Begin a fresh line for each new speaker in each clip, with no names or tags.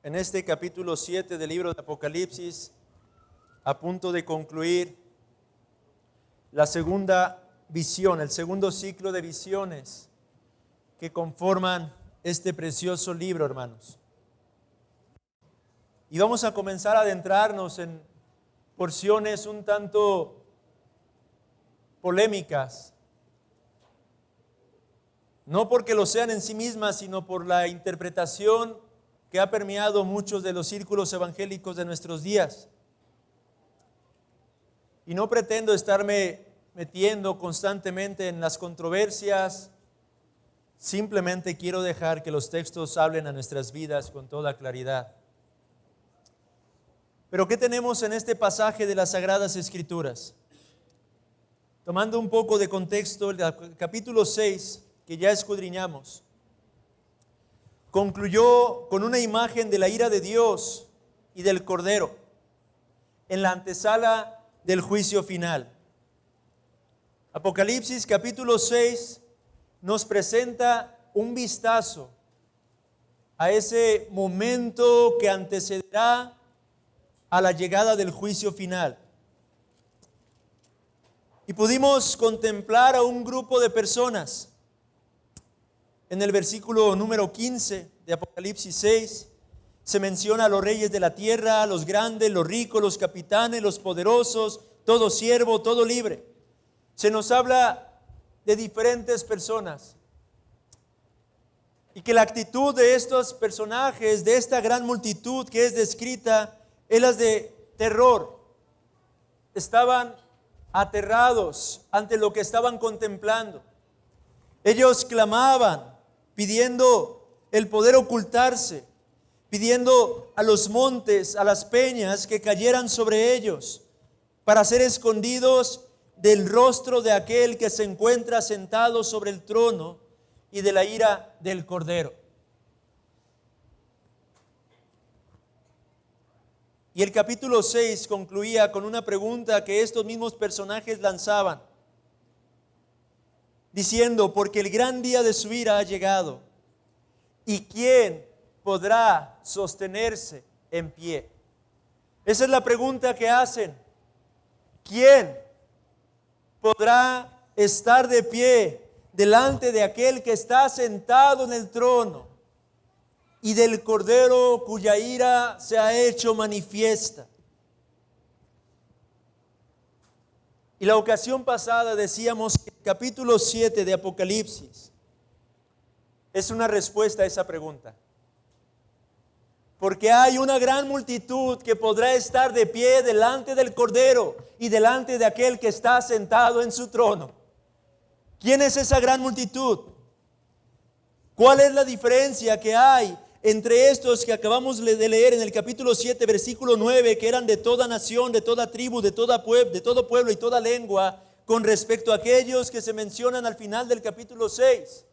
en este capítulo 7 del libro de Apocalipsis, a punto de concluir la segunda visión, el segundo ciclo de visiones que conforman este precioso libro, hermanos. Y vamos a comenzar a adentrarnos en porciones un tanto polémicas, no porque lo sean en sí mismas, sino por la interpretación que ha permeado muchos de los círculos evangélicos de nuestros días. Y no pretendo estarme metiendo constantemente en las controversias, simplemente quiero dejar que los textos hablen a nuestras vidas con toda claridad. Pero ¿qué tenemos en este pasaje de las Sagradas Escrituras? Tomando un poco de contexto, el capítulo 6, que ya escudriñamos, concluyó con una imagen de la ira de Dios y del Cordero en la antesala del juicio final. Apocalipsis capítulo 6 nos presenta un vistazo a ese momento que antecederá a la llegada del juicio final. Y pudimos contemplar a un grupo de personas. En el versículo número 15 de Apocalipsis 6 se menciona a los reyes de la tierra, los grandes, los ricos, los capitanes, los poderosos, todo siervo, todo libre. Se nos habla de diferentes personas. Y que la actitud de estos personajes, de esta gran multitud que es descrita, es la de terror. Estaban aterrados ante lo que estaban contemplando. Ellos clamaban, pidiendo el poder ocultarse, pidiendo a los montes, a las peñas que cayeran sobre ellos, para ser escondidos del rostro de aquel que se encuentra sentado sobre el trono y de la ira del Cordero. Y el capítulo 6 concluía con una pregunta que estos mismos personajes lanzaban, diciendo: porque el gran día de su ira ha llegado, ¿y quién podrá sostenerse en pie? Esa es la pregunta que hacen. ¿Quién podrá estar de pie delante de aquel que está sentado en el trono y del Cordero cuya ira se ha hecho manifiesta? Y la ocasión pasada decíamos que el capítulo 7 de Apocalipsis es una respuesta a esa pregunta. Porque hay una gran multitud que podrá estar de pie delante del Cordero y delante de aquel que está sentado en su trono. ¿Quién es esa gran multitud? ¿Cuál es la diferencia que hay entre estos que acabamos de leer en el capítulo 7, versículo 9, que eran de toda nación, de toda tribu, de todo pueblo y toda lengua, con respecto a aquellos que se mencionan al final del capítulo 6?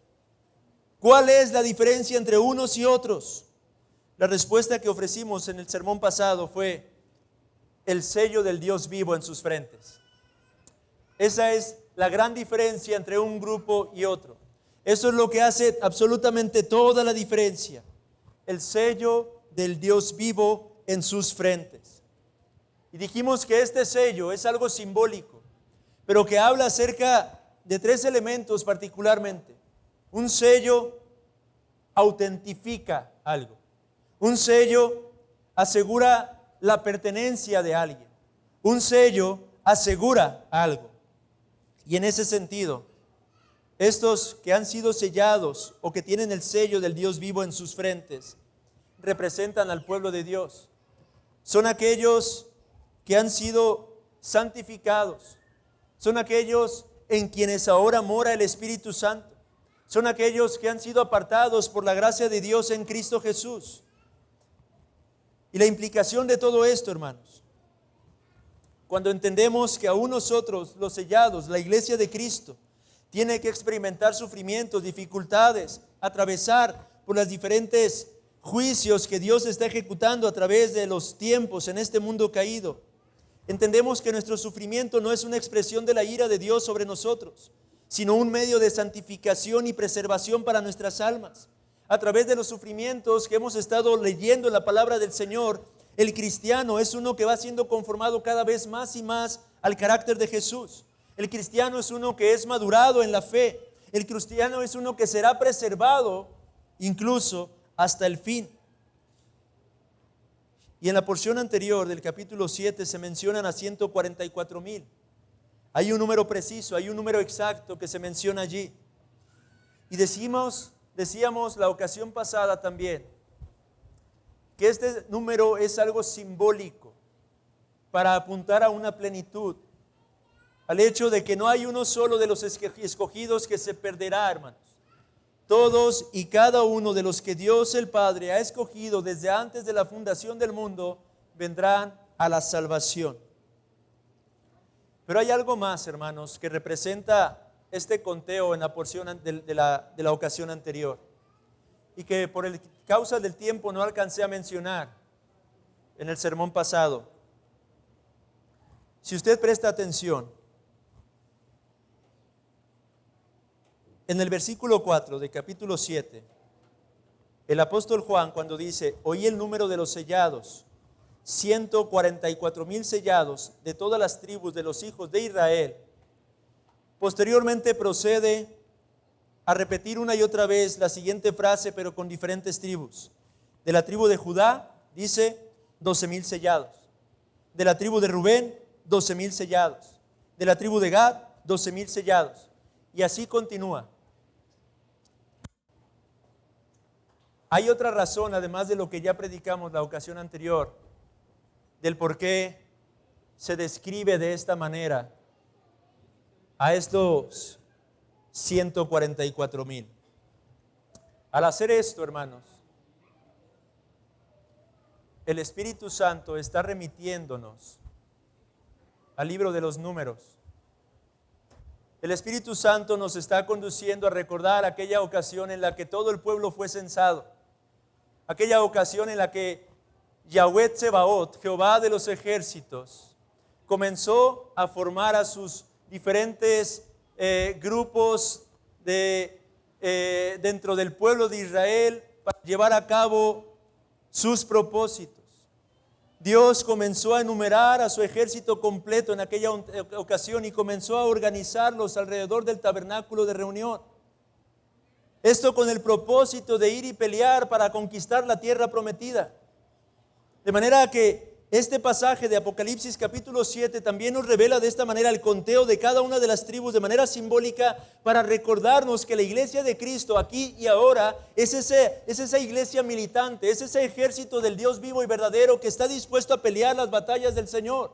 ¿Cuál es la diferencia entre unos y otros? La respuesta que ofrecimos en el sermón pasado fue el sello del Dios vivo en sus frentes. Esa es la gran diferencia entre un grupo y otro. Eso es lo que hace absolutamente toda la diferencia. El sello del Dios vivo en sus frentes. Y dijimos que este sello es algo simbólico, pero que habla acerca de tres elementos particularmente. Un sello autentifica algo. Un sello asegura la pertenencia de alguien. Un sello asegura algo. Y en ese sentido, estos que han sido sellados o que tienen el sello del Dios vivo en sus frentes, representan al pueblo de Dios. Son aquellos que han sido santificados. Son aquellos en quienes ahora mora el Espíritu Santo. Son aquellos que han sido apartados por la gracia de Dios en Cristo Jesús. Y la implicación de todo esto, hermanos, cuando entendemos que aún nosotros, los sellados, la iglesia de Cristo, tiene que experimentar sufrimientos, dificultades, atravesar por los diferentes juicios que Dios está ejecutando a través de los tiempos en este mundo caído. Entendemos que nuestro sufrimiento no es una expresión de la ira de Dios sobre nosotros, sino un medio de santificación y preservación para nuestras almas. a través de los sufrimientos que hemos estado leyendo en la palabra del Señor, el cristiano es uno que va siendo conformado cada vez más y más al carácter de Jesús. El cristiano es uno que es madurado en la fe. El cristiano es uno que será preservado incluso hasta el fin. Y en la porción anterior del capítulo 7 se mencionan a 144,000. Hay un número preciso, hay un número exacto que se menciona allí. Y decíamos la ocasión pasada también, que este número es algo simbólico para apuntar a una plenitud, al hecho de que no hay uno solo de los escogidos que se perderá, hermanos. Todos y cada uno de los que Dios el Padre ha escogido desde antes de la fundación del mundo vendrán a la salvación. Pero hay algo más, hermanos, que representa este conteo en la porción de la ocasión anterior y que por causa del tiempo no alcancé a mencionar en el sermón pasado. Si usted presta atención, en el versículo 4 de capítulo 7, el apóstol Juan, cuando dice, oí el número de los sellados, 144,000 sellados de todas las tribus de los hijos de Israel, posteriormente procede a repetir una y otra vez la siguiente frase, pero con diferentes tribus. De la tribu de Judá, dice 12,000 sellados. De la tribu de Rubén, 12,000 sellados. De la tribu de Gad, 12,000 sellados. Y así continúa. Hay otra razón, además de lo que ya predicamos la ocasión anterior, del por qué se describe de esta manera a estos 144,000. Al hacer esto, hermanos, el Espíritu Santo está remitiéndonos al libro de los Números. El Espíritu Santo nos está conduciendo a recordar aquella ocasión en la que todo el pueblo fue censado. Aquella ocasión en la que Yahweh Tsebaot, Jehová de los ejércitos, comenzó a formar a sus diferentes grupos dentro del pueblo de Israel para llevar a cabo sus propósitos. Dios comenzó a enumerar a su ejército completo en aquella ocasión y comenzó a organizarlos alrededor del tabernáculo de reunión. Esto con el propósito de ir y pelear para conquistar la tierra prometida. De manera que este pasaje de Apocalipsis capítulo 7 también nos revela de esta manera el conteo de cada una de las tribus de manera simbólica para recordarnos que la iglesia de Cristo aquí y ahora es esa iglesia militante, es ese ejército del Dios vivo y verdadero que está dispuesto a pelear las batallas del Señor.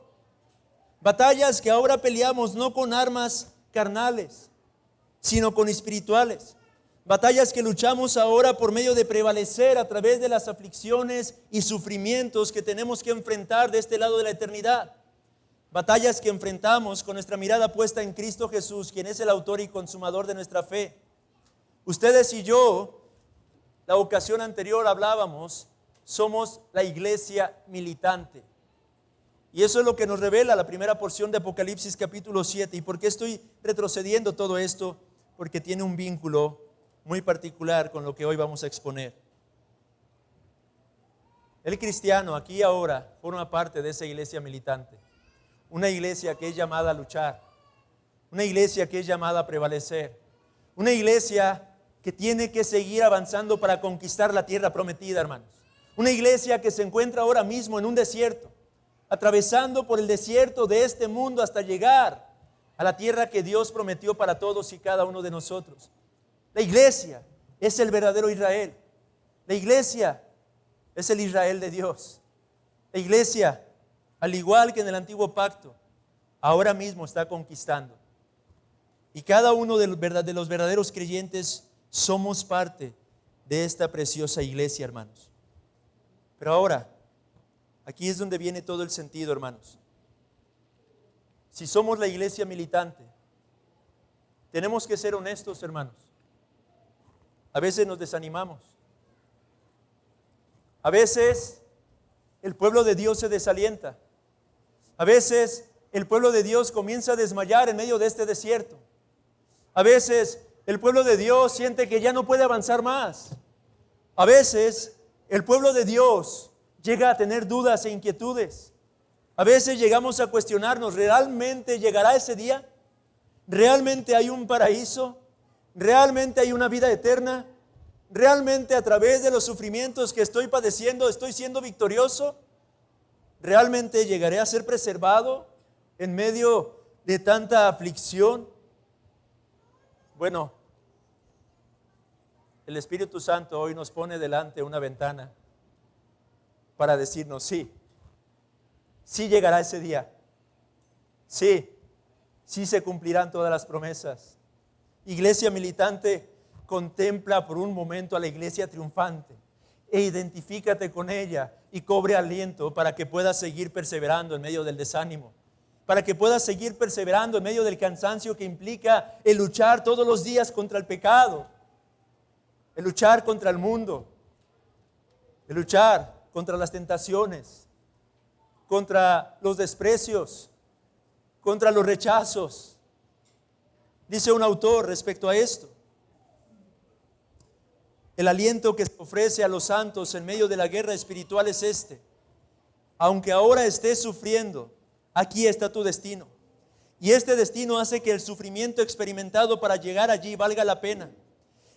Batallas que ahora peleamos no con armas carnales, sino con espirituales. Batallas que luchamos ahora por medio de prevalecer a través de las aflicciones y sufrimientos que tenemos que enfrentar de este lado de la eternidad. Batallas que enfrentamos con nuestra mirada puesta en Cristo Jesús, quien es el autor y consumador de nuestra fe. Ustedes y yo, la ocasión anterior hablábamos, somos la iglesia militante. Y eso es lo que nos revela la primera porción de Apocalipsis capítulo 7. ¿Y por qué estoy retrocediendo todo esto? Porque tiene un vínculo muy particular con lo que hoy vamos a exponer. El cristiano aquí y ahora forma parte de esa iglesia militante, una iglesia que es llamada a luchar, una iglesia que es llamada a prevalecer, una iglesia que tiene que seguir avanzando para conquistar la tierra prometida, hermanos. Una iglesia que se encuentra ahora mismo en un desierto, atravesando por el desierto de este mundo hasta llegar a la tierra que Dios prometió para todos y cada uno de nosotros. La iglesia es el verdadero Israel. La iglesia es el Israel de Dios. La iglesia, al igual que en el antiguo pacto, ahora mismo está conquistando. Y cada uno de los verdaderos creyentes somos parte de esta preciosa iglesia, hermanos. Pero ahora, aquí es donde viene todo el sentido, hermanos. Si somos la iglesia militante, tenemos que ser honestos, hermanos. A veces nos desanimamos. A veces el pueblo de Dios se desalienta. A veces el pueblo de Dios comienza a desmayar en medio de este desierto. A veces el pueblo de Dios siente que ya no puede avanzar más. A veces el pueblo de Dios llega a tener dudas e inquietudes. A veces llegamos a cuestionarnos, ¿realmente llegará ese día? ¿Realmente hay un paraíso? ¿Realmente hay una vida eterna? ¿Realmente a través de los sufrimientos que estoy padeciendo estoy siendo victorioso? ¿Realmente llegaré a ser preservado en medio de tanta aflicción? Bueno, el Espíritu Santo hoy nos pone delante una ventana para decirnos, sí llegará ese día. Sí se cumplirán todas las promesas. Iglesia militante, contempla por un momento a la iglesia triunfante e identifícate con ella y cobre aliento para que puedas seguir perseverando en medio del desánimo, para que puedas seguir perseverando en medio del cansancio que implica el luchar todos los días contra el pecado, el luchar contra el mundo, el luchar contra las tentaciones, contra los desprecios, contra los rechazos. Dice un autor respecto a esto: el aliento que se ofrece a los santos en medio de la guerra espiritual es este: aunque ahora estés sufriendo, aquí está tu destino. Y este destino hace que el sufrimiento experimentado para llegar allí valga la pena.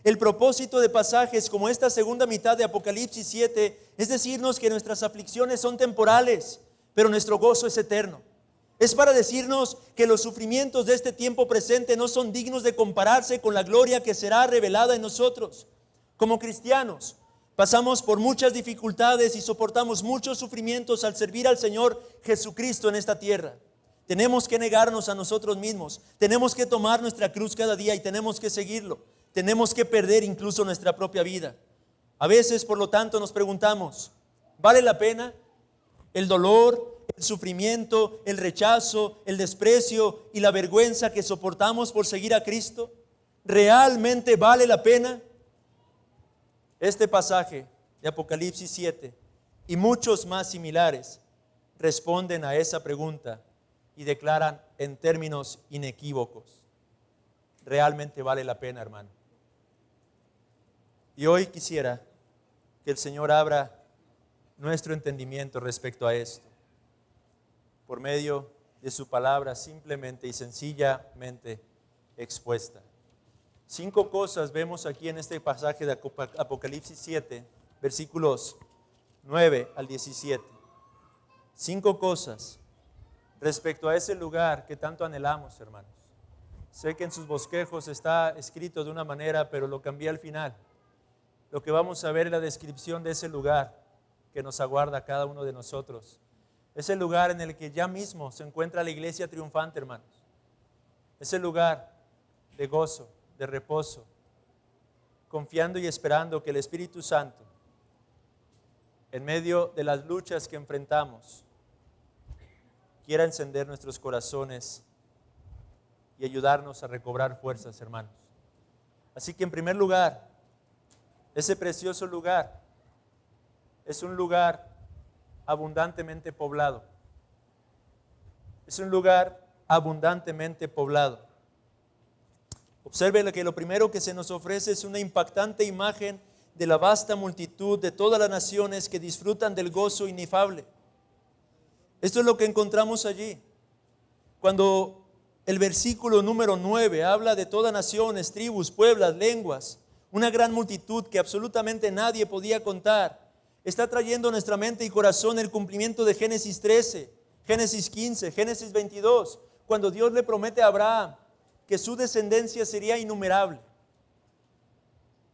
El propósito de pasajes como esta segunda mitad de Apocalipsis 7 es decirnos que nuestras aflicciones son temporales, pero nuestro gozo es eterno. Es para decirnos que los sufrimientos de este tiempo presente no son dignos de compararse con la gloria que será revelada en nosotros. Como cristianos, pasamos por muchas dificultades y soportamos muchos sufrimientos al servir al Señor Jesucristo en esta tierra. Tenemos que negarnos a nosotros mismos, tenemos que tomar nuestra cruz cada día y tenemos que seguirlo. Tenemos que perder incluso nuestra propia vida. A veces, por lo tanto, nos preguntamos, ¿vale la pena el dolor, el sufrimiento, el rechazo, el desprecio y la vergüenza que soportamos por seguir a Cristo? ¿Realmente vale la pena? Este pasaje de Apocalipsis 7 y muchos más similares responden a esa pregunta y declaran en términos inequívocos: realmente vale la pena, hermano. Y hoy quisiera que el Señor abra nuestro entendimiento respecto a esto, por medio de su palabra simplemente y sencillamente expuesta. 5 cosas vemos aquí en este pasaje de Apocalipsis 7, versículos 9 al 17. 5 cosas respecto a ese lugar que tanto anhelamos, hermanos. Sé que en sus bosquejos está escrito de una manera, pero lo cambié al final. Lo que vamos a ver es la descripción de ese lugar que nos aguarda a cada uno de nosotros. Es el lugar en el que ya mismo se encuentra la iglesia triunfante, hermanos. Es el lugar de gozo, de reposo, confiando y esperando que el Espíritu Santo, en medio de las luchas que enfrentamos, quiera encender nuestros corazones y ayudarnos a recobrar fuerzas, hermanos. Así que en primer lugar, ese precioso lugar es un lugar abundantemente poblado. Es un lugar abundantemente poblado. Observe que lo primero que se nos ofrece es una impactante imagen de la vasta multitud de todas las naciones que disfrutan del gozo inefable. Esto es lo que encontramos allí. Cuando el versículo número 9 habla de todas naciones, tribus, pueblos, lenguas, una gran multitud que absolutamente nadie podía contar, está trayendo a nuestra mente y corazón el cumplimiento de Génesis 13, Génesis 15, Génesis 22, cuando Dios le promete a Abraham que su descendencia sería innumerable.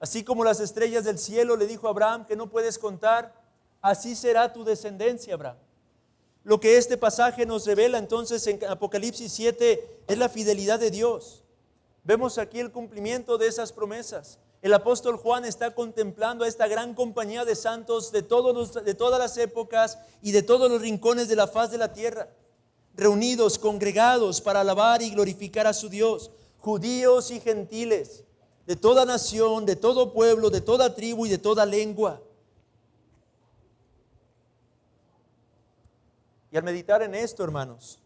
Así como las estrellas del cielo, le dijo a Abraham que no puedes contar, así será tu descendencia, Abraham. Lo que este pasaje nos revela entonces en Apocalipsis 7 es la fidelidad de Dios. Vemos aquí el cumplimiento de esas promesas. El apóstol Juan está contemplando a esta gran compañía de santos de todas las épocas y de todos los rincones de la faz de la tierra, reunidos, congregados para alabar y glorificar a su Dios, judíos y gentiles, de toda nación, de todo pueblo, de toda tribu y de toda lengua. Y al meditar en esto, hermanos,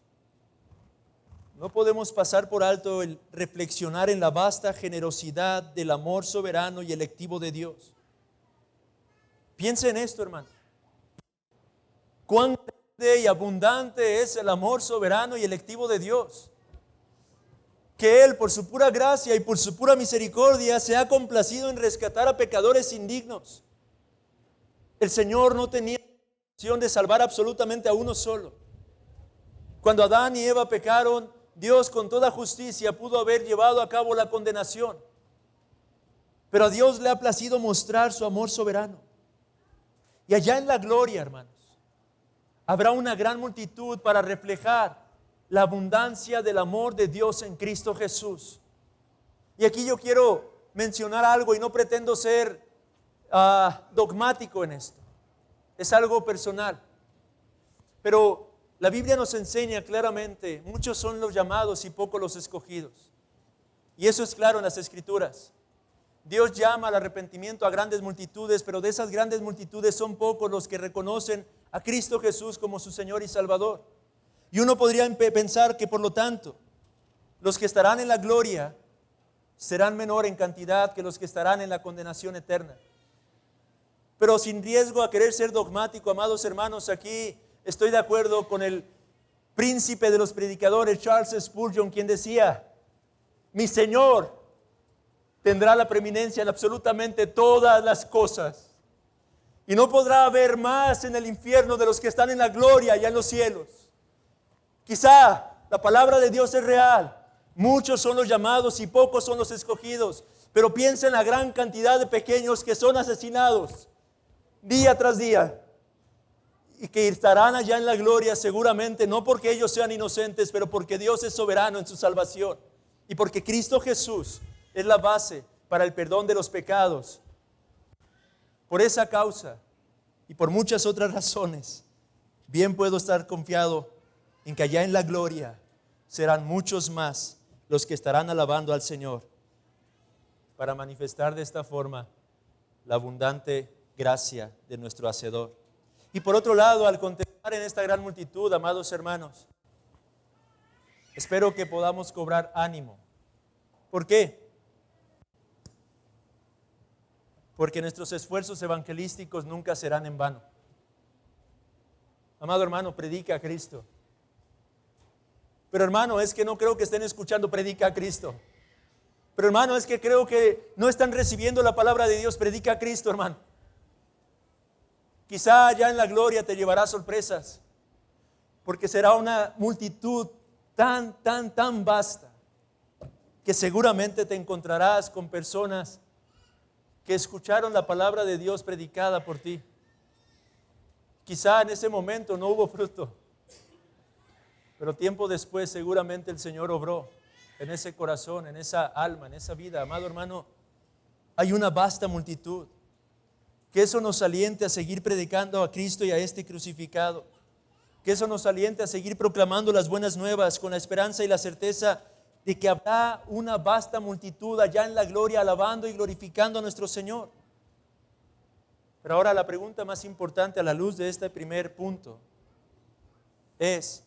no podemos pasar por alto el reflexionar en la vasta generosidad del amor soberano y electivo de Dios. Piensa en esto, hermano. Cuán grande y abundante es el amor soberano y electivo de Dios, que Él, por su pura gracia y por su pura misericordia, se ha complacido en rescatar a pecadores indignos. El Señor no tenía la intención de salvar absolutamente a uno solo. Cuando Adán y Eva pecaron, Dios con toda justicia pudo haber llevado a cabo la condenación. Pero a Dios le ha placido mostrar su amor soberano. Y allá en la gloria, hermanos, habrá una gran multitud para reflejar la abundancia del amor de Dios en Cristo Jesús. Y aquí yo quiero mencionar algo y no pretendo ser dogmático en esto. Es algo personal. Pero la Biblia nos enseña claramente, muchos son los llamados y pocos los escogidos. Y eso es claro en las Escrituras. Dios llama al arrepentimiento a grandes multitudes, pero de esas grandes multitudes son pocos los que reconocen a Cristo Jesús como su Señor y Salvador. Y uno podría pensar que por lo tanto, los que estarán en la gloria serán menor en cantidad que los que estarán en la condenación eterna. Pero sin riesgo a querer ser dogmático, amados hermanos, aquí estoy de acuerdo con el príncipe de los predicadores, Charles Spurgeon, quien decía: mi Señor tendrá la preeminencia en absolutamente todas las cosas, y no podrá haber más en el infierno de los que están en la gloria y en los cielos. Quizá la palabra de Dios es real, muchos son los llamados y pocos son los escogidos, pero piensa en la gran cantidad de pequeños que son asesinados día tras día y que estarán allá en la gloria seguramente, no porque ellos sean inocentes, pero porque Dios es soberano en su salvación y porque Cristo Jesús es la base para el perdón de los pecados. Por esa causa y por muchas otras razones, bien puedo estar confiado en que allá en la gloria serán muchos más los que estarán alabando al Señor para manifestar de esta forma la abundante gracia de nuestro Hacedor. Y por otro lado, al contemplar en esta gran multitud, amados hermanos, espero que podamos cobrar ánimo. ¿Por qué? Porque nuestros esfuerzos evangelísticos nunca serán en vano. Amado hermano, predica a Cristo. Pero hermano, es que no creo que estén escuchando predica a Cristo. Pero hermano, es que creo que no están recibiendo la palabra de Dios, predica a Cristo, hermano. Quizá allá en la gloria te llevará sorpresas, porque será una multitud tan vasta, que seguramente te encontrarás con personas que escucharon la palabra de Dios predicada por ti. Quizá en ese momento no hubo fruto, pero tiempo después seguramente el Señor obró en ese corazón, en esa alma, en esa vida. Amado hermano, hay una vasta multitud. Que eso nos aliente a seguir predicando a Cristo y a este crucificado. Que eso nos aliente a seguir proclamando las buenas nuevas con la esperanza y la certeza de que habrá una vasta multitud allá en la gloria alabando y glorificando a nuestro Señor. Pero ahora la pregunta más importante a la luz de este primer punto es: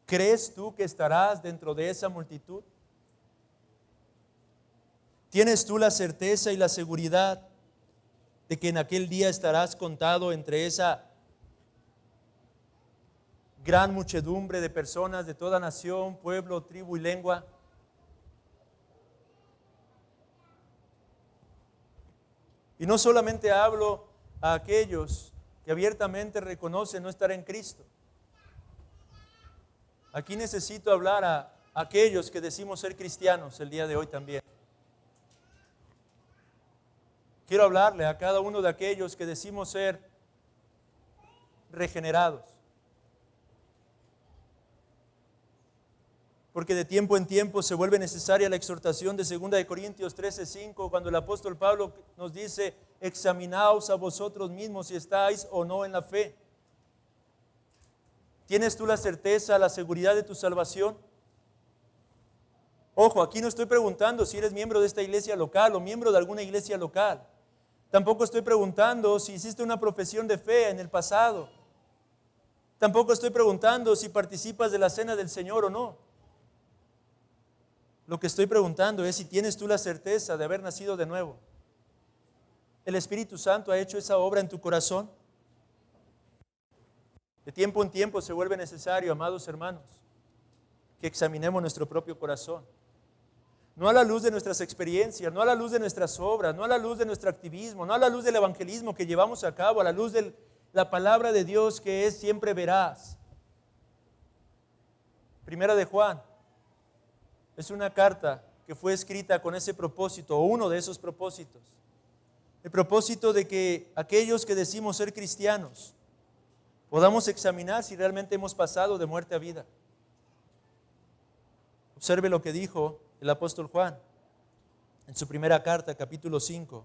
¿crees tú que estarás dentro de esa multitud? ¿Tienes tú la certeza y la seguridad de que en aquel día estarás contado entre esa gran muchedumbre de personas de toda nación, pueblo, tribu y lengua? Y no solamente hablo a aquellos que abiertamente reconocen no estar en Cristo. Aquí necesito hablar a aquellos que decimos ser cristianos el día de hoy también. Quiero hablarle a cada uno de aquellos que decimos ser regenerados. Porque de tiempo en tiempo se vuelve necesaria la exhortación de 2 Corintios 13:5, cuando el apóstol Pablo nos dice: examinaos a vosotros mismos si estáis o no en la fe. ¿Tienes tú la certeza, la seguridad de tu salvación? Ojo, aquí no estoy preguntando si eres miembro de esta iglesia local o miembro de alguna iglesia local. Tampoco estoy preguntando si hiciste una profesión de fe en el pasado. Tampoco estoy preguntando si participas de la cena del Señor o no. Lo que estoy preguntando es si tienes tú la certeza de haber nacido de nuevo. ¿El Espíritu Santo ha hecho esa obra en tu corazón? De tiempo en tiempo se vuelve necesario, amados hermanos, que examinemos nuestro propio corazón. No a la luz de nuestras experiencias, no a la luz de nuestras obras, no a la luz de nuestro activismo, no a la luz del evangelismo que llevamos a cabo, a la luz de la palabra de Dios que es siempre veraz. Primera de Juan es una carta que fue escrita con ese propósito, o uno de esos propósitos. El propósito de que aquellos que decimos ser cristianos podamos examinar si realmente hemos pasado de muerte a vida. Observe lo que dijo el apóstol Juan en su primera carta, capítulo 5.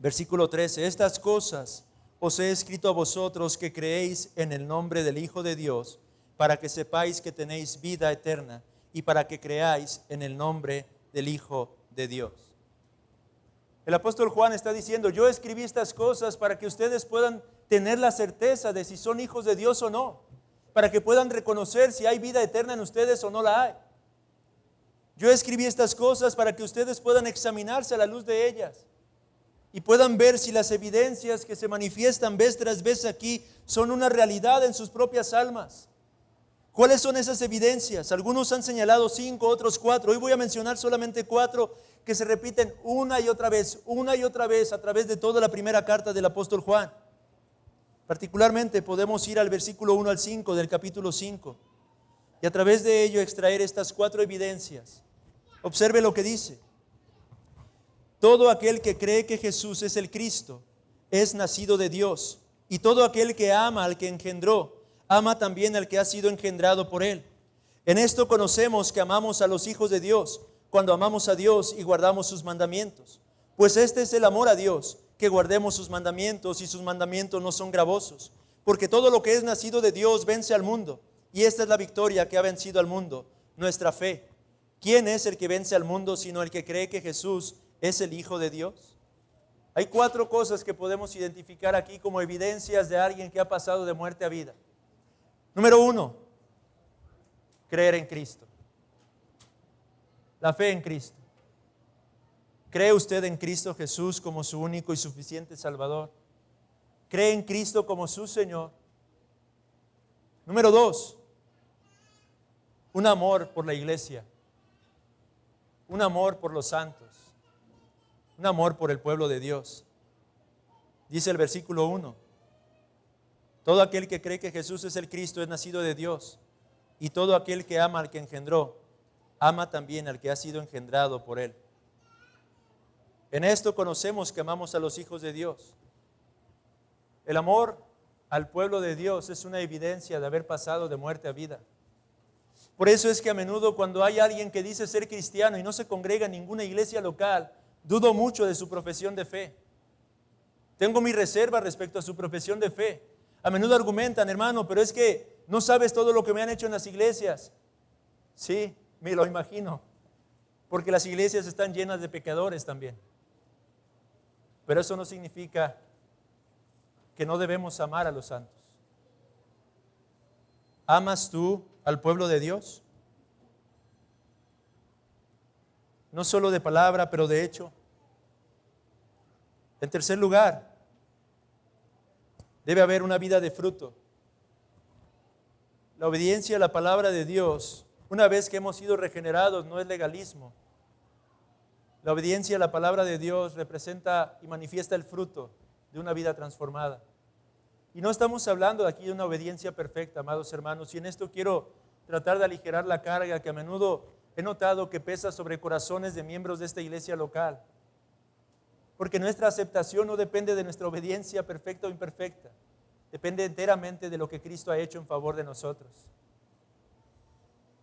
Versículo 13. Estas cosas os he escrito a vosotros que creéis en el nombre del Hijo de Dios, para que sepáis que tenéis vida eterna y para que creáis en el nombre del Hijo de Dios. El apóstol Juan está diciendo, yo escribí estas cosas para que ustedes puedan tener la certeza de si son hijos de Dios o no, para que puedan reconocer si hay vida eterna en ustedes o no la hay. Yo escribí estas cosas para que ustedes puedan examinarse a la luz de ellas y puedan ver si las evidencias que se manifiestan vez tras vez aquí son una realidad en sus propias almas. ¿Cuáles son esas evidencias? Algunos han señalado 5, otros 4. Hoy voy a mencionar solamente 4 que se repiten una y otra vez a través de toda la primera carta del apóstol Juan. Particularmente podemos ir al versículo 1 al 5 del capítulo 5 y a través de ello extraer estas 4 evidencias. Observe lo que dice. Todo aquel que cree que Jesús es el Cristo es nacido de Dios, y todo aquel que ama al que engendró, ama también al que ha sido engendrado por él. En esto conocemos que amamos a los hijos de Dios, cuando amamos a Dios y guardamos sus mandamientos. Pues este es el amor a Dios, que guardemos sus mandamientos, y sus mandamientos no son gravosos. Porque todo lo que es nacido de Dios vence al mundo, y esta es la victoria que ha vencido al mundo, nuestra fe. ¿Quién es el que vence al mundo sino el que cree que Jesús es el Hijo de Dios? Hay 4 cosas que podemos identificar aquí como evidencias de alguien que ha pasado de muerte a vida. Número 1, creer en Cristo. La fe en Cristo. ¿Cree usted en Cristo Jesús como su único y suficiente Salvador? ¿Cree en Cristo como su Señor? Número 2, un amor por la iglesia, un amor por los santos, un amor por el pueblo de Dios. Dice el versículo 1, todo aquel que cree que Jesús es el Cristo es nacido de Dios, y todo aquel que ama al que engendró, ama también al que ha sido engendrado por él. En esto conocemos que amamos a los hijos de Dios. El amor al pueblo de Dios es una evidencia de haber pasado de muerte a vida. Por eso es que a menudo cuando hay alguien que dice ser cristiano y no se congrega en ninguna iglesia local, dudo mucho de su profesión de fe. Tengo mi reserva respecto a su profesión de fe. A menudo argumentan, hermano, pero es que no sabes todo lo que me han hecho en las iglesias. Sí, me lo imagino, porque las iglesias están llenas de pecadores también. Pero eso no significa que no debemos amar a los santos. ¿Amas tú al pueblo de Dios? No solo de palabra, pero de hecho. En tercer lugar, debe haber una vida de fruto. La obediencia a la palabra de Dios, una vez que hemos sido regenerados, no es legalismo. La obediencia a la palabra de Dios representa y manifiesta el fruto de una vida transformada. Y no estamos hablando aquí de una obediencia perfecta, amados hermanos, y en esto quiero tratar de aligerar la carga que a menudo he notado que pesa sobre corazones de miembros de esta iglesia local. Porque nuestra aceptación no depende de nuestra obediencia perfecta o imperfecta, depende enteramente de lo que Cristo ha hecho en favor de nosotros.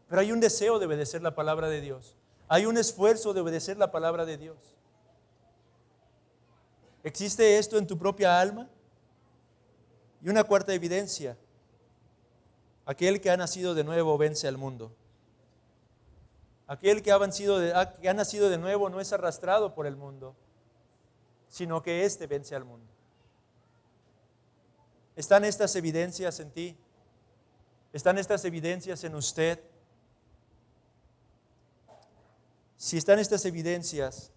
Pero hay un deseo de obedecer la palabra de Dios. Hay un esfuerzo de obedecer la palabra de Dios. ¿Existe esto en tu propia alma? Y una cuarta evidencia, aquel que ha nacido de nuevo vence al mundo. Aquel que ha nacido de nuevo no es arrastrado por el mundo, sino que éste vence al mundo. ¿Están estas evidencias en ti? ¿Están estas evidencias en usted? si están estas evidencias,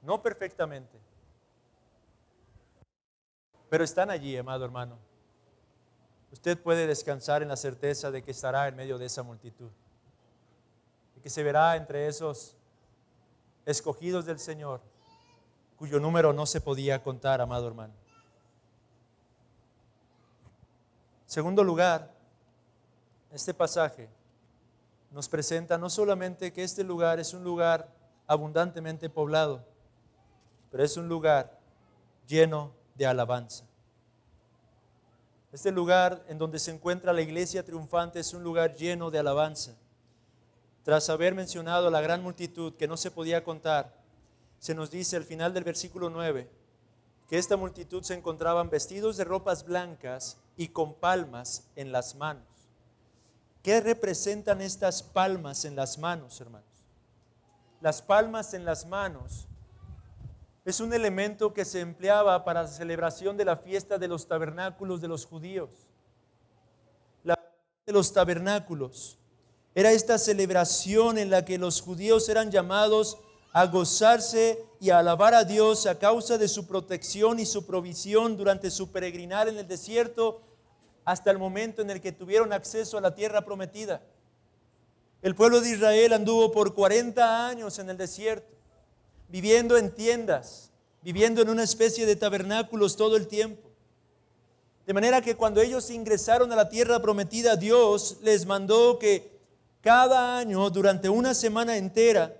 no perfectamente, pero están allí, amado hermano, usted puede descansar en la certeza de que estará en medio de esa multitud, y que se verá entre esos escogidos del Señor, cuyo número no se podía contar, amado hermano. Segundo lugar, este pasaje nos presenta no solamente que este lugar es un lugar abundantemente poblado, pero es un lugar lleno de alabanza. Este lugar en donde se encuentra la iglesia triunfante es un lugar lleno de alabanza. Tras haber mencionado la gran multitud que no se podía contar, se nos dice al final del versículo 9 que esta multitud se encontraban vestidos de ropas blancas y con palmas en las manos. ¿Qué representan estas palmas en las manos, hermanos? Las palmas en las manos es un elemento que se empleaba para la celebración de la fiesta de los tabernáculos de los judíos. La fiesta de los tabernáculos era esta celebración en la que los judíos eran llamados a gozarse y a alabar a Dios a causa de su protección y su provisión durante su peregrinar en el desierto hasta el momento en el que tuvieron acceso a la tierra prometida. El pueblo de Israel anduvo por 40 años en el desierto, viviendo en tiendas, viviendo en una especie de tabernáculos todo el tiempo. De manera que cuando ellos ingresaron a la tierra prometida, Dios les mandó que cada año, durante una semana entera,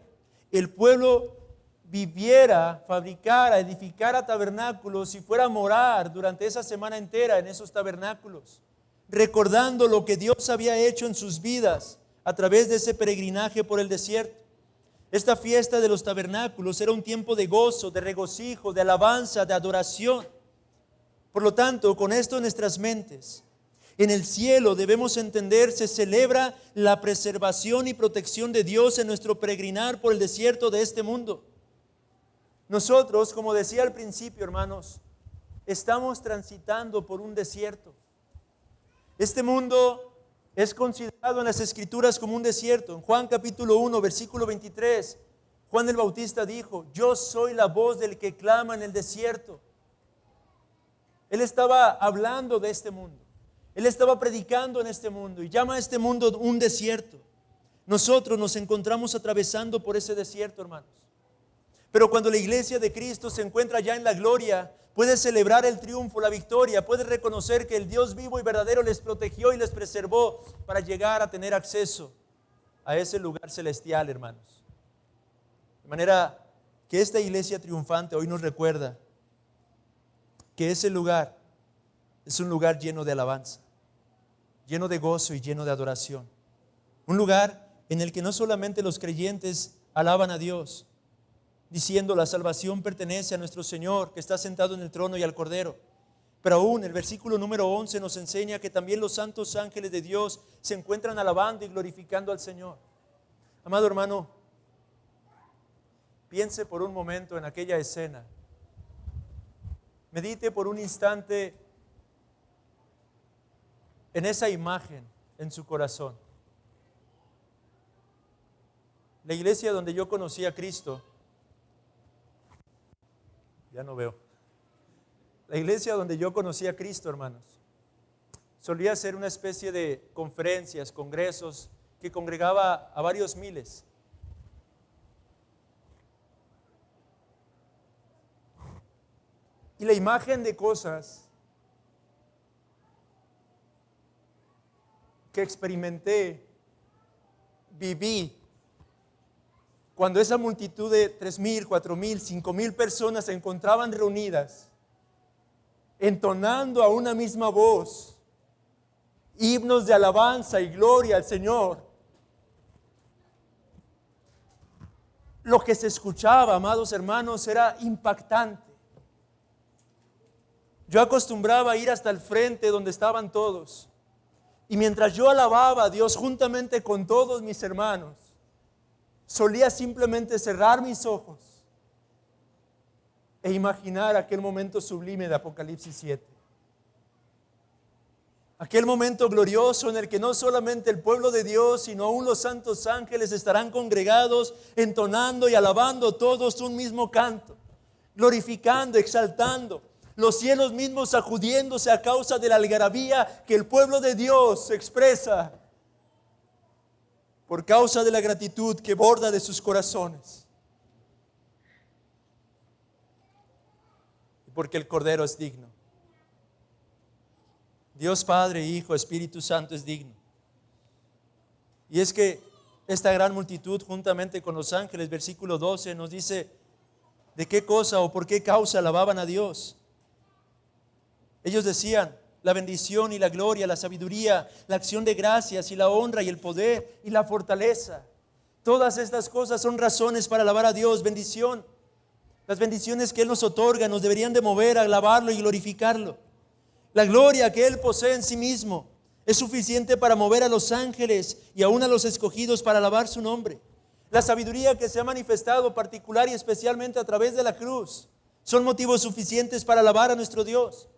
el pueblo viviera, fabricara, edificara tabernáculos y fuera a morar durante esa semana entera en esos tabernáculos, recordando lo que Dios había hecho en sus vidas a través de ese peregrinaje por el desierto. Esta fiesta de los tabernáculos era un tiempo de gozo, de regocijo, de alabanza, de adoración. Por lo tanto, con esto en nuestras mentes, en el cielo debemos entender, se celebra la preservación y protección de Dios en nuestro peregrinar por el desierto de este mundo. Nosotros, como decía al principio, hermanos, estamos transitando por un desierto. Este mundo es considerado en las Escrituras como un desierto. En Juan capítulo 1, versículo 23, Juan el Bautista dijo: yo soy la voz del que clama en el desierto. Él estaba hablando de este mundo. Él estaba predicando en este mundo y llama a este mundo un desierto. Nosotros nos encontramos atravesando por ese desierto, hermanos. Pero cuando la iglesia de Cristo se encuentra ya en la gloria, puede celebrar el triunfo, la victoria, puede reconocer que el Dios vivo y verdadero les protegió y les preservó para llegar a tener acceso a ese lugar celestial, hermanos. De manera que esta iglesia triunfante hoy nos recuerda que ese lugar es un lugar lleno de alabanza, lleno de gozo y lleno de adoración. Un lugar en el que no solamente los creyentes alaban a Dios, diciendo: la salvación pertenece a nuestro Señor que está sentado en el trono y al Cordero. Pero aún el versículo número 11 nos enseña que también los santos ángeles de Dios se encuentran alabando y glorificando al Señor. Amado hermano, piense por un momento en aquella escena. Medite por un instante en esa imagen en su corazón. La iglesia donde yo conocí a Cristo, ya no veo. La iglesia donde yo conocí a Cristo, hermanos, solía ser una especie de conferencias, congresos que congregaba a varios miles. Y la imagen de cosas que experimenté, viví, cuando esa multitud de 3,000, 4,000, 5,000 personas se encontraban reunidas, entonando a una misma voz himnos de alabanza y gloria al Señor. Lo que se escuchaba, amados hermanos, era impactante. Yo acostumbraba a ir hasta el frente donde estaban todos. Y mientras yo alababa a Dios juntamente con todos mis hermanos, solía simplemente cerrar mis ojos e imaginar aquel momento sublime de Apocalipsis 7. Aquel momento glorioso en el que no solamente el pueblo de Dios, sino aún los santos ángeles estarán congregados, entonando y alabando todos un mismo canto, glorificando, exaltando, los cielos mismos sacudiéndose a causa de la algarabía que el pueblo de Dios expresa por causa de la gratitud que borda de sus corazones. Y porque el Cordero es digno. Dios Padre, Hijo, Espíritu Santo es digno. Y es que esta gran multitud, juntamente con los ángeles, versículo 12, nos dice de qué cosa o por qué causa alababan a Dios. Ellos decían: la bendición y la gloria, la sabiduría, la acción de gracias y la honra y el poder y la fortaleza. Todas estas cosas son razones para alabar a Dios. Bendición. Las bendiciones que Él nos otorga nos deberían de mover a alabarlo y glorificarlo. La gloria que Él posee en sí mismo es suficiente para mover a los ángeles y aún a los escogidos para alabar su nombre. La sabiduría que se ha manifestado particular y especialmente a través de la cruz son motivos suficientes para alabar a nuestro Dios.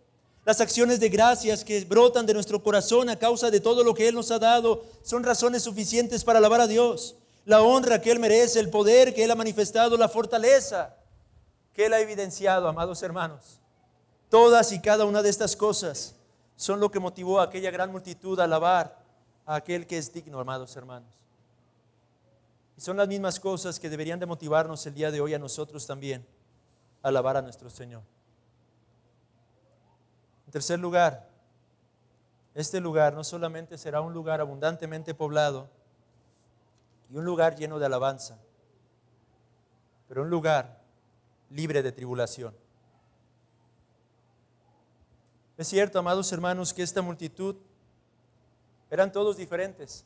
Las acciones de gracias que brotan de nuestro corazón a causa de todo lo que Él nos ha dado son razones suficientes para alabar a Dios. La honra que Él merece, el poder que Él ha manifestado, la fortaleza que Él ha evidenciado, amados hermanos. Todas y cada una de estas cosas son lo que motivó a aquella gran multitud a alabar a aquel que es digno, amados hermanos. Y son las mismas cosas que deberían de motivarnos el día de hoy a nosotros también a alabar a nuestro Señor. En tercer lugar, este lugar no solamente será un lugar abundantemente poblado y un lugar lleno de alabanza, pero un lugar libre de tribulación. Es cierto, amados hermanos, que esta multitud eran todos diferentes.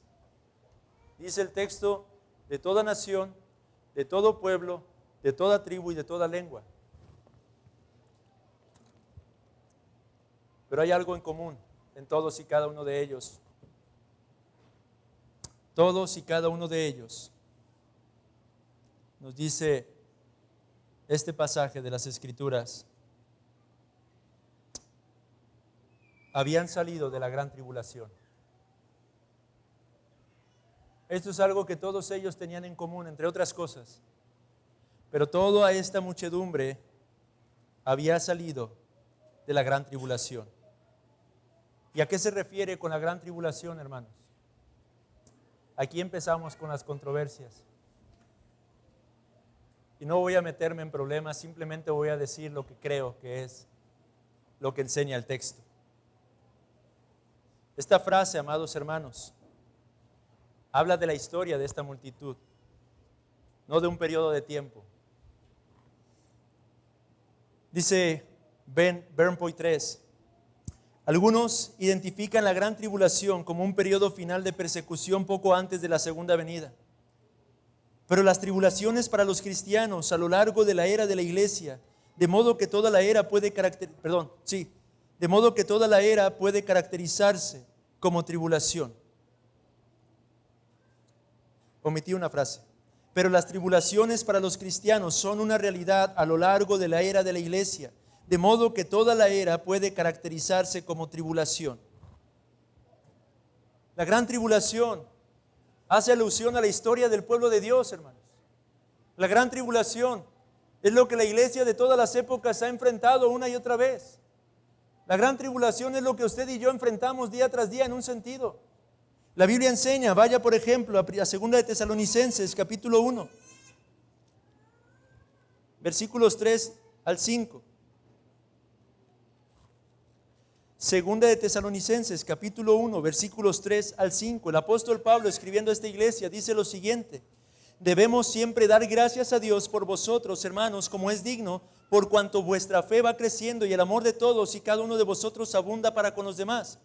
Dice el texto: de toda nación, de todo pueblo, de toda tribu y de toda lengua. Pero hay algo en común en todos y cada uno de ellos. Todos y cada uno de ellos, nos dice este pasaje de las Escrituras, habían salido de la gran tribulación. Esto es algo que todos ellos tenían en común, entre otras cosas. Pero toda esta muchedumbre había salido de la gran tribulación. ¿Y a qué se refiere con la gran tribulación, hermanos? Aquí empezamos con las controversias. Y no voy a meterme en problemas, simplemente voy a decir lo que creo que es lo que enseña el texto. Esta frase, amados hermanos, habla de la historia de esta multitud, no de un periodo de tiempo. Dice Ben Poitres: algunos identifican la gran tribulación como un periodo final de persecución poco antes de la segunda venida. Pero las tribulaciones para los cristianos a lo largo de la era de la iglesia, de modo que toda la era puede caracterizarse como tribulación. Omití una frase. Pero las tribulaciones para los cristianos son una realidad a lo largo de la era de la iglesia, de modo que toda la era puede caracterizarse como tribulación. La gran tribulación hace alusión a la historia del pueblo de Dios, hermanos. La gran tribulación es lo que la iglesia de todas las épocas ha enfrentado una y otra vez. La gran tribulación es lo que usted y yo enfrentamos día tras día en un sentido. La Biblia enseña, vaya por ejemplo a 2 de Tesalonicenses capítulo 1, versículos 3 al 5. 2 de Tesalonicenses capítulo 1, versículos 3 al 5. El apóstol Pablo, escribiendo a esta iglesia, dice lo siguiente: debemos siempre dar gracias a Dios por vosotros, hermanos, como es digno, por cuanto vuestra fe va creciendo y el amor de todos y cada uno de vosotros abunda para con los demás.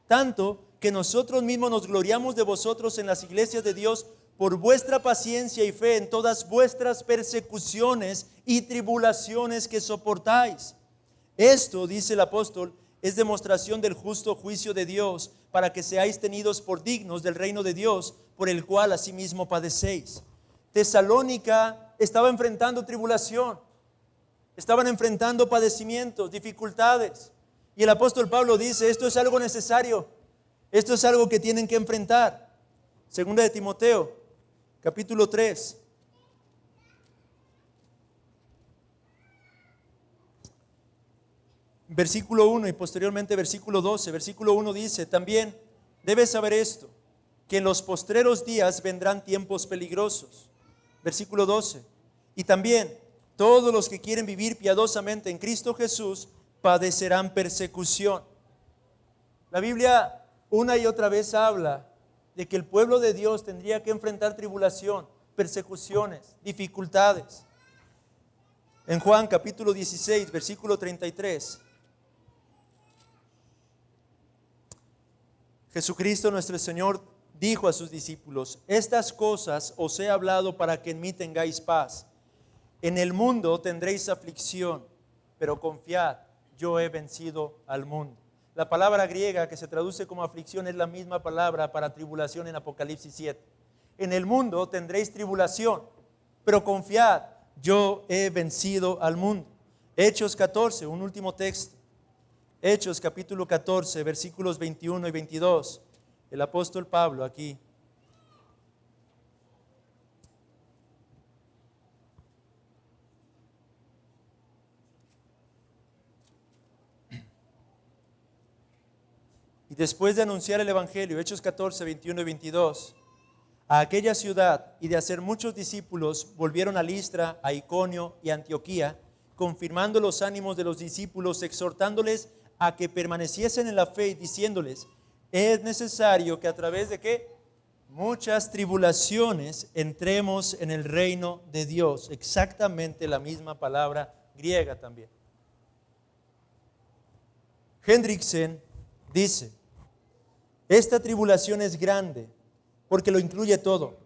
Tanto que nosotros mismos nos gloriamos de vosotros en las iglesias de Dios por vuestra paciencia y fe en todas vuestras persecuciones y tribulaciones que soportáis. Esto, dice el apóstol, es demostración del justo juicio de Dios, para que seáis tenidos por dignos del reino de Dios, por el cual asimismo padecéis. Tesalónica estaba enfrentando tribulación, estaban enfrentando padecimientos, dificultades. Y el apóstol Pablo dice: esto es algo necesario. Esto es algo que tienen que enfrentar. Segunda de Timoteo, capítulo 3. Versículo 1 y posteriormente versículo 12. Versículo 1 dice, también debes saber esto, que en los postreros días vendrán tiempos peligrosos. Versículo 12. Y también todos los que quieren vivir piadosamente en Cristo Jesús padecerán persecución. La Biblia una y otra vez habla de que el pueblo de Dios tendría que enfrentar tribulación, persecuciones, dificultades. En Juan capítulo 16, versículo 33, Jesucristo nuestro Señor dijo a sus discípulos, estas cosas os he hablado para que en mí tengáis paz. En el mundo tendréis aflicción, pero confiad, yo he vencido al mundo. La palabra griega que se traduce como aflicción es la misma palabra para tribulación en Apocalipsis 7. En el mundo tendréis tribulación, pero confiad, yo he vencido al mundo. Hechos 14, un último texto. Hechos capítulo 14, versículos 21 y 22. El apóstol Pablo aquí. Y después de anunciar el Evangelio, Hechos 14, 21 y 22, a aquella ciudad y de hacer muchos discípulos, volvieron a Listra, a Iconio y a Antioquía, confirmando los ánimos de los discípulos, exhortándoles a que permaneciesen en la fe y diciéndoles, es necesario que a través de ¿qué? Muchas tribulaciones entremos en el reino de Dios. Exactamente la misma palabra griega también. Hendriksen dice, esta tribulación es grande porque lo incluye todo.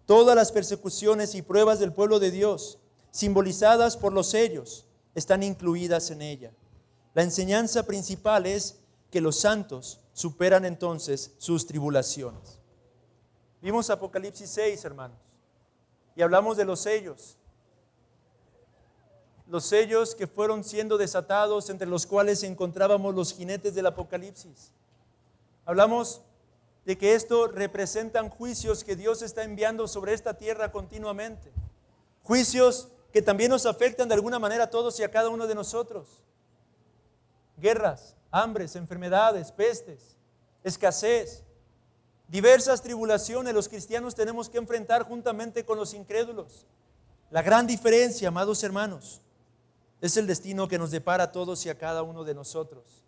Todas las persecuciones y pruebas del pueblo de Dios, simbolizadas por los sellos, están incluidas en ella. La enseñanza principal es que los santos superan entonces sus tribulaciones. Vimos Apocalipsis 6, hermanos, y hablamos de los sellos. Los sellos que fueron siendo desatados, entre los cuales encontrábamos los jinetes del Apocalipsis. Hablamos de que esto representan juicios que Dios está enviando sobre esta tierra continuamente. Juicios que también nos afectan de alguna manera a todos y a cada uno de nosotros. Guerras, hambres, enfermedades, pestes, escasez, diversas tribulaciones los cristianos tenemos que enfrentar juntamente con los incrédulos. La gran diferencia, amados hermanos, es el destino que nos depara a todos y a cada uno de nosotros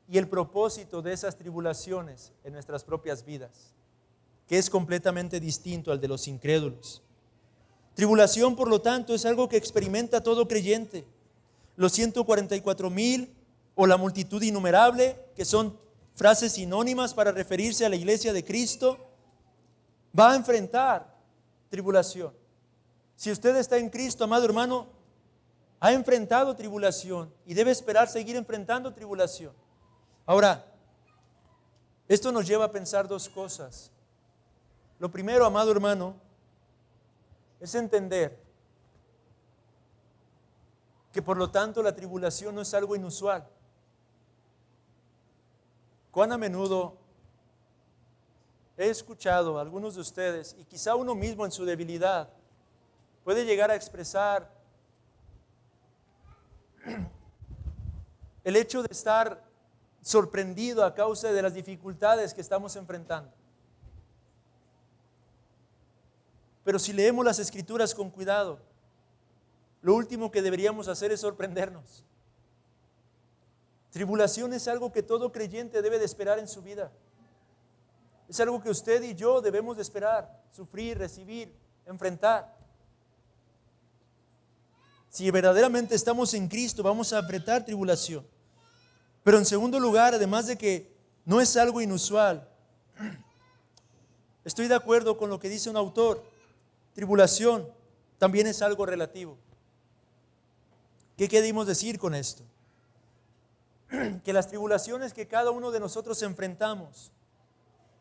y el propósito de esas tribulaciones en nuestras propias vidas, que es completamente distinto al de los incrédulos. Tribulación, por lo tanto, es algo que experimenta todo creyente. Los 144,000 o la multitud innumerable, que son frases sinónimas para referirse a la iglesia de Cristo, va a enfrentar tribulación. Si usted está en Cristo, amado hermano, ha enfrentado tribulación y debe esperar seguir enfrentando tribulación. Ahora, esto nos lleva a pensar dos cosas. Lo primero, amado hermano, es entender que por lo tanto la tribulación no es algo inusual. Cuán a menudo he escuchado a algunos de ustedes, y quizá uno mismo en su debilidad, puede llegar a expresar el hecho de estar sorprendido a causa de las dificultades que estamos enfrentando. Pero si leemos las Escrituras con cuidado, lo último que deberíamos hacer es sorprendernos. Tribulación es algo que todo creyente debe de esperar en su vida. Es algo que usted y yo debemos de esperar, sufrir, recibir, enfrentar. Si verdaderamente estamos en Cristo, vamos a enfrentar tribulación. Pero en segundo lugar, además de que no es algo inusual, estoy de acuerdo con lo que dice un autor. Tribulación también es algo relativo. ¿Qué queremos decir con esto? Que las tribulaciones que cada uno de nosotros enfrentamos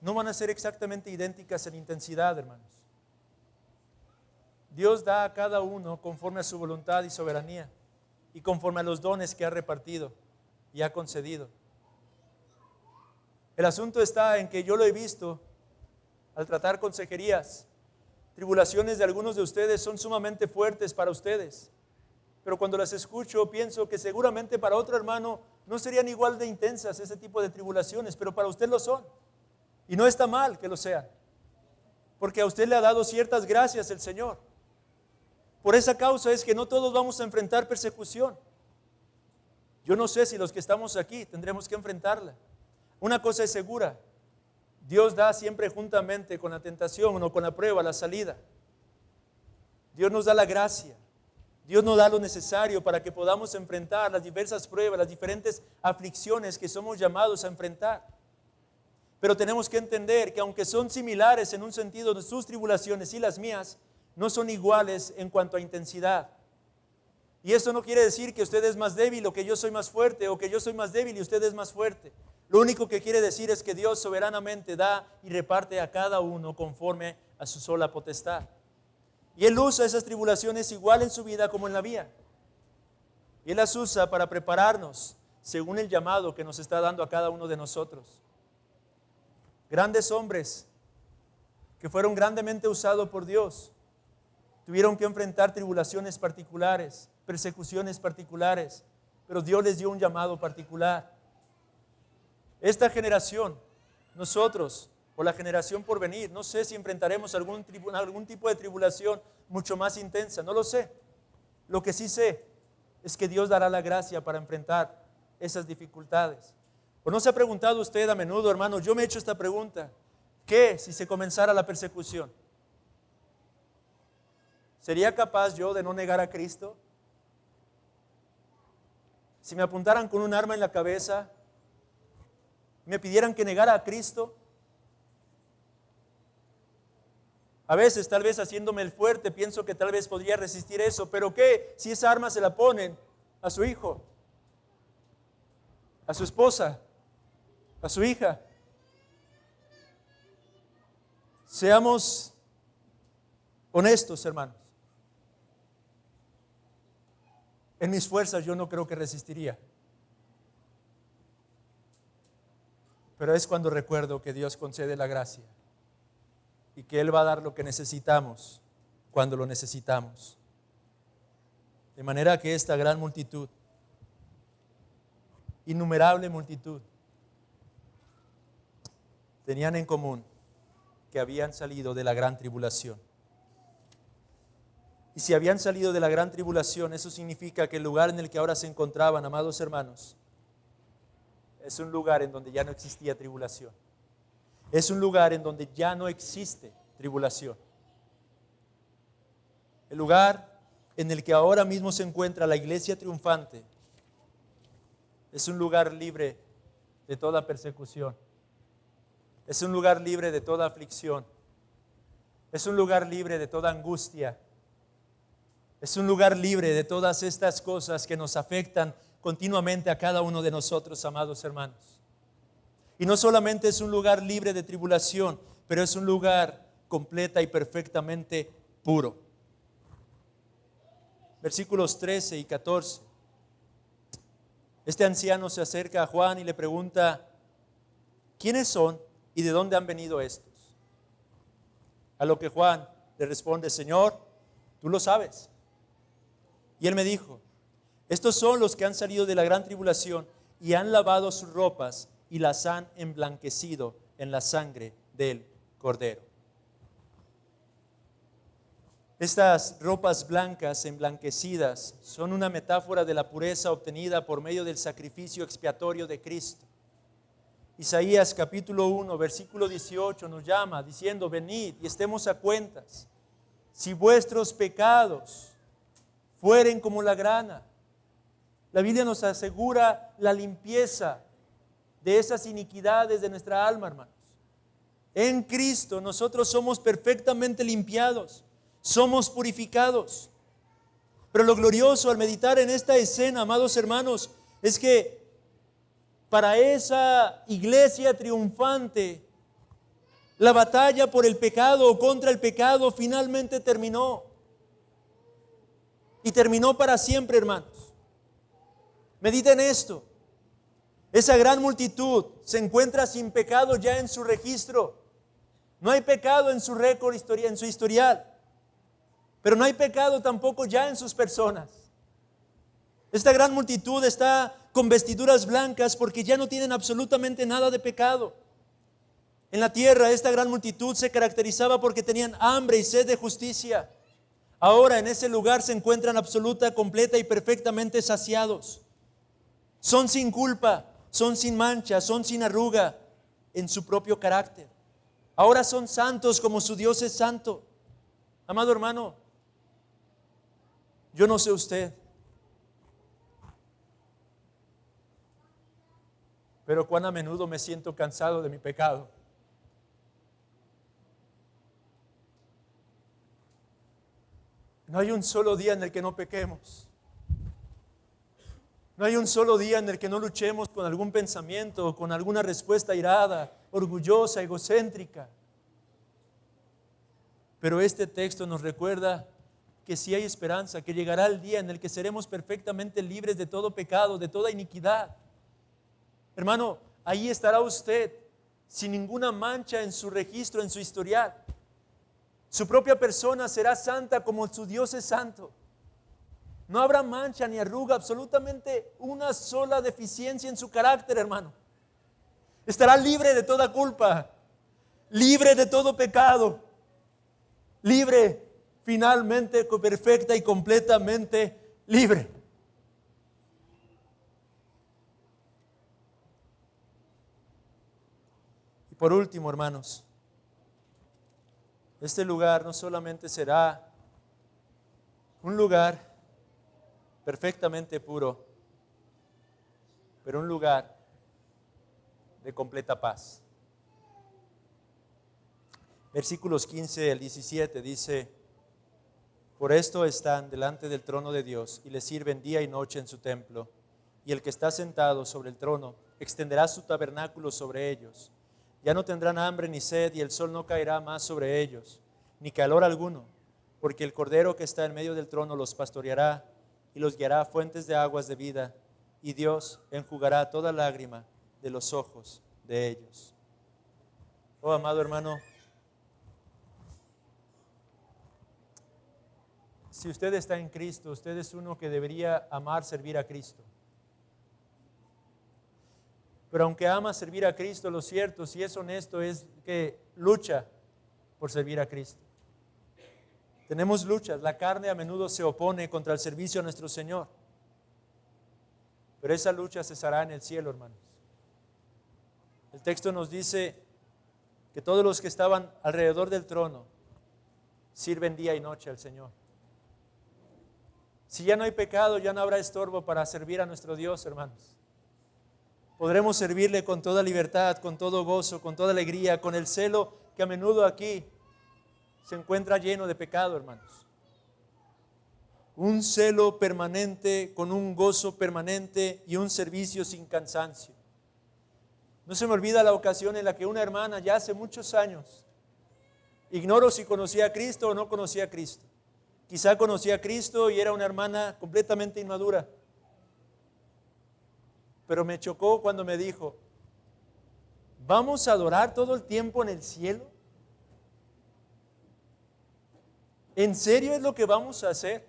no van a ser exactamente idénticas en intensidad, hermanos. Dios da a cada uno conforme a su voluntad y soberanía y conforme a los dones que ha repartido y ha concedido. El asunto está en que yo lo he visto al tratar consejerías. Tribulaciones de algunos de ustedes son sumamente fuertes para ustedes, pero cuando las escucho pienso que seguramente para otro hermano no serían igual de intensas ese tipo de tribulaciones, pero para usted lo son. Y no está mal que lo sean, porque a usted le ha dado ciertas gracias el Señor. Por esa causa es que no todos vamos a enfrentar persecución. Yo no sé si los que estamos aquí tendremos que enfrentarla. Una cosa es segura: Dios da siempre juntamente con la tentación o con la prueba la salida. Dios nos da la gracia. Dios nos da lo necesario para que podamos enfrentar las diversas pruebas, las diferentes aflicciones que somos llamados a enfrentar. Pero tenemos que entender que aunque son similares en un sentido de sus tribulaciones y las mías, no son iguales en cuanto a intensidad. Y eso no quiere decir que usted es más débil o que yo soy más fuerte, o que yo soy más débil y usted es más fuerte. Lo único que quiere decir es que Dios soberanamente da y reparte a cada uno conforme a su sola potestad. Y Él usa esas tribulaciones igual en su vida como en la mía. Y Él las usa para prepararnos según el llamado que nos está dando a cada uno de nosotros. Grandes hombres que fueron grandemente usados por Dios tuvieron que enfrentar tribulaciones particulares, persecuciones particulares, pero Dios les dio un llamado particular. Esta generación, nosotros, o la generación por venir, no sé si enfrentaremos algún tipo de tribulación mucho más intensa, no lo sé. Lo que sí sé es que Dios dará la gracia para enfrentar esas dificultades. ¿O no se ha preguntado usted a menudo, hermano? Yo me he hecho esta pregunta: ¿qué si se comenzara la persecución? ¿Sería capaz yo de no negar a Cristo? Si me apuntaran con un arma en la cabeza, me pidieran que negara a Cristo, a veces, tal vez haciéndome el fuerte, pienso que tal vez podría resistir eso. Pero ¿qué si esa arma se la ponen a su hijo, a su esposa, a su hija? Seamos honestos, hermanos. En mis fuerzas yo no creo que resistiría. Pero es cuando recuerdo que Dios concede la gracia y que Él va a dar lo que necesitamos cuando lo necesitamos. De manera que esta gran multitud, innumerable multitud, tenían en común que habían salido de la gran tribulación. Y si habían salido de la gran tribulación, eso significa que el lugar en el que ahora se encontraban, amados hermanos, es un lugar en donde ya no existía tribulación. Es un lugar en donde ya no existe tribulación. El lugar en el que ahora mismo se encuentra la iglesia triunfante es un lugar libre de toda persecución. Es un lugar libre de toda aflicción. Es un lugar libre de toda angustia. Es un lugar libre de todas estas cosas que nos afectan continuamente a cada uno de nosotros, amados hermanos. Y no solamente es un lugar libre de tribulación, pero es un lugar completa y perfectamente puro. Versículos 13 y 14. Este anciano se acerca a Juan y le pregunta: ¿quiénes son y de dónde han venido estos? A lo que Juan le responde: Señor, tú lo sabes. Y él me dijo: estos son los que han salido de la gran tribulación y han lavado sus ropas y las han emblanquecido en la sangre del Cordero. Estas ropas blancas emblanquecidas son una metáfora de la pureza obtenida por medio del sacrificio expiatorio de Cristo. Isaías capítulo 1, versículo 18 nos llama diciendo: venid y estemos a cuentas. Si vuestros pecados fueren como la grana. La Biblia nos asegura la limpieza de esas iniquidades de nuestra alma, hermanos. En Cristo nosotros somos perfectamente limpiados, somos purificados. Pero lo glorioso al meditar en esta escena, amados hermanos, es que para esa iglesia triunfante, la batalla por el pecado o contra el pecado finalmente terminó. Y terminó para siempre, hermanos. Mediten esto. Esa gran multitud se encuentra sin pecado ya en su registro. No hay pecado en su récord, en su historial. Pero no hay pecado tampoco ya en sus personas. Esta gran multitud está con vestiduras blancas porque ya no tienen absolutamente nada de pecado. En la tierra esta gran multitud se caracterizaba porque tenían hambre y sed de justicia. Ahora en ese lugar se encuentran absoluta, completa y perfectamente saciados. Son sin culpa, son sin mancha, son sin arruga en su propio carácter. Ahora son santos como su Dios es santo. Amado hermano, yo no sé usted, pero cuán a menudo me siento cansado de mi pecado. No hay un solo día en el que no pequemos. No hay un solo día en el que no luchemos con algún pensamiento o con alguna respuesta irada, orgullosa, egocéntrica. Pero este texto nos recuerda que sí hay esperanza, que llegará el día en el que seremos perfectamente libres de todo pecado, de toda iniquidad. Hermano, ahí estará usted sin ninguna mancha en su registro, en su historial. Su propia persona será santa como su Dios es santo. No habrá mancha ni arruga, absolutamente una sola deficiencia en su carácter, hermano. Estará libre de toda culpa, libre de todo pecado, libre, finalmente, perfecta y completamente libre. Y por último, hermanos, este lugar no solamente será un lugar perfectamente puro, pero un lugar de completa paz. Versículos 15 al 17 dice: por esto están delante del trono de Dios y le sirven día y noche en su templo, y el que está sentado sobre el trono extenderá su tabernáculo sobre ellos. Ya no tendrán hambre ni sed, y el sol no caerá más sobre ellos, ni calor alguno, porque el Cordero que está en medio del trono los pastoreará y los guiará a fuentes de aguas de vida, y Dios enjugará toda lágrima de los ojos de ellos. Oh, amado hermano, si usted está en Cristo, usted es uno que debería amar servir a Cristo. Pero aunque ama servir a Cristo, lo cierto, si es honesto, es que lucha por servir a Cristo. Tenemos luchas, la carne a menudo se opone contra el servicio a nuestro Señor. Pero esa lucha cesará en el cielo, hermanos. El texto nos dice que todos los que estaban alrededor del trono sirven día y noche al Señor. Si ya no hay pecado, ya no habrá estorbo para servir a nuestro Dios, hermanos. Podremos servirle con toda libertad, con todo gozo, con toda alegría, con el celo que a menudo aquí se encuentra lleno de pecado, hermanos. Un celo permanente, con un gozo permanente y un servicio sin cansancio. No se me olvida la ocasión en la que una hermana, ya hace muchos años, ignoro si conocía a Cristo o no conocía a Cristo. Quizá conocía a Cristo y era una hermana completamente inmadura. Pero me chocó cuando me dijo: ¿vamos a adorar todo el tiempo en el cielo? ¿En serio es lo que vamos a hacer?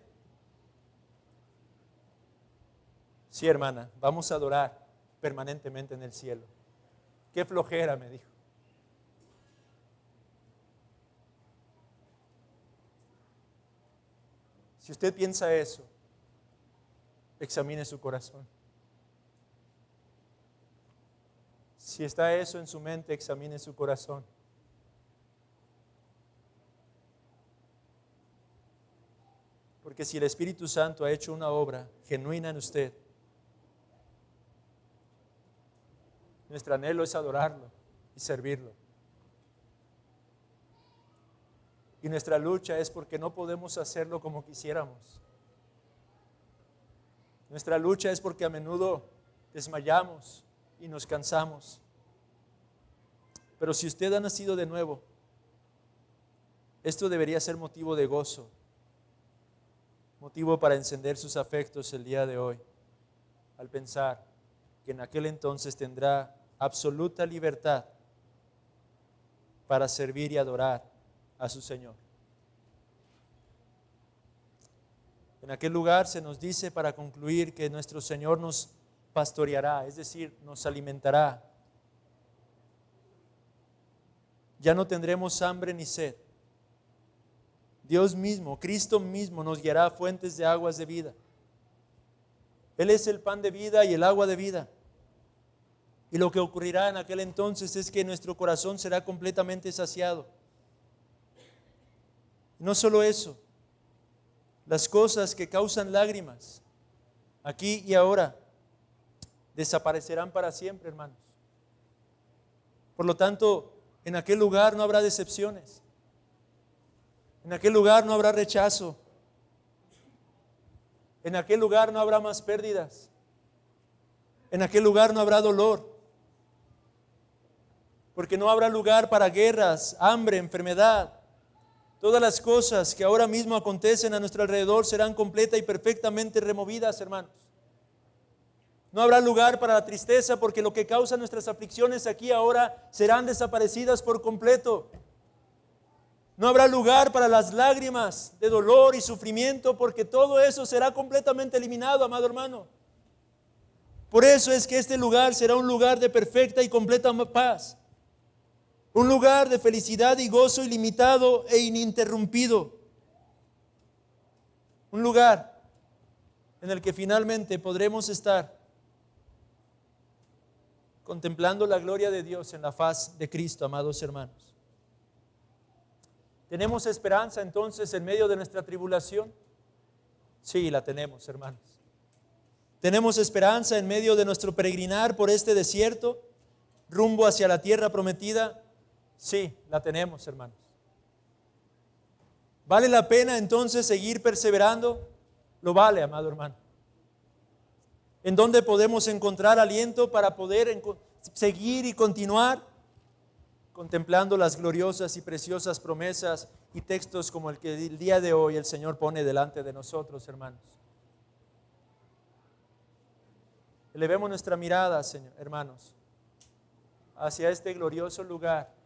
Sí, hermana, vamos a adorar permanentemente en el cielo. Qué flojera, me dijo. Si usted piensa eso, examine su corazón. Si está eso en su mente, examine su corazón. Porque si el Espíritu Santo ha hecho una obra genuina en usted, nuestro anhelo es adorarlo y servirlo. Y nuestra lucha es porque no podemos hacerlo como quisiéramos. Nuestra lucha es porque a menudo desmayamos y nos cansamos. Pero si usted ha nacido de nuevo, esto debería ser motivo de gozo, motivo para encender sus afectos el día de hoy, al pensar que en aquel entonces tendrá absoluta libertad para servir y adorar a su Señor. En aquel lugar se nos dice, para concluir, que nuestro Señor nos pastoreará, es decir, nos alimentará. Ya no tendremos hambre ni sed. Dios mismo, Cristo mismo, nos guiará a fuentes de aguas de vida. Él es el pan de vida y el agua de vida. Y lo que ocurrirá en aquel entonces es que nuestro corazón será completamente saciado. No solo eso, las cosas que causan lágrimas, aquí y ahora, desaparecerán para siempre, hermanos. Por lo tanto, en aquel lugar no habrá decepciones. En aquel lugar no habrá rechazo. En aquel lugar no habrá más pérdidas. En aquel lugar no habrá dolor. Porque no habrá lugar para guerras, hambre, enfermedad. Todas las cosas que ahora mismo acontecen a nuestro alrededor serán completa y perfectamente removidas, hermanos. No habrá lugar para la tristeza, porque lo que causa nuestras aflicciones aquí ahora serán desaparecidas por completo. No habrá lugar para las lágrimas de dolor y sufrimiento, porque todo eso será completamente eliminado, amado hermano. Por eso es que este lugar será un lugar de perfecta y completa paz. Un lugar de felicidad y gozo ilimitado e ininterrumpido. Un lugar en el que finalmente podremos estar contemplando la gloria de Dios en la faz de Cristo, amados hermanos. ¿Tenemos esperanza entonces en medio de nuestra tribulación? Sí, la tenemos, hermanos. ¿Tenemos esperanza en medio de nuestro peregrinar por este desierto, rumbo hacia la tierra prometida? Sí, la tenemos, hermanos. ¿Vale la pena entonces seguir perseverando? Lo vale, amado hermano. ¿En dónde podemos encontrar aliento para poder seguir y continuar? Contemplando las gloriosas y preciosas promesas y textos como el que el día de hoy el Señor pone delante de nosotros, hermanos. Elevemos nuestra mirada, Señor, hermanos, hacia este glorioso lugar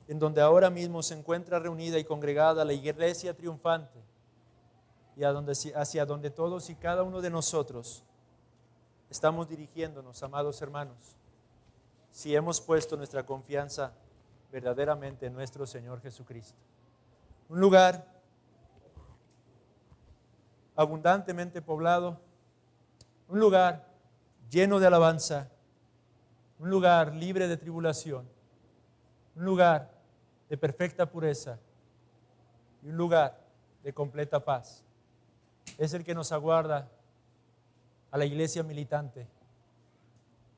en donde ahora mismo se encuentra reunida y congregada la iglesia triunfante, y hacia donde todos y cada uno de nosotros estamos dirigiéndonos, amados hermanos, si hemos puesto nuestra confianza verdaderamente en nuestro Señor Jesucristo. Un lugar abundantemente poblado, un lugar lleno de alabanza, un lugar libre de tribulación, un lugar de perfecta pureza y un lugar de completa paz. Es el que nos aguarda a la iglesia militante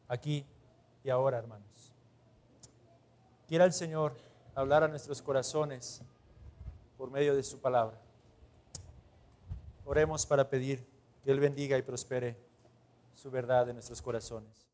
aquí y ahora, hermanos. Quiera el Señor hablar a nuestros corazones por medio de su palabra. Oremos para pedir que Él bendiga y prospere su verdad en nuestros corazones.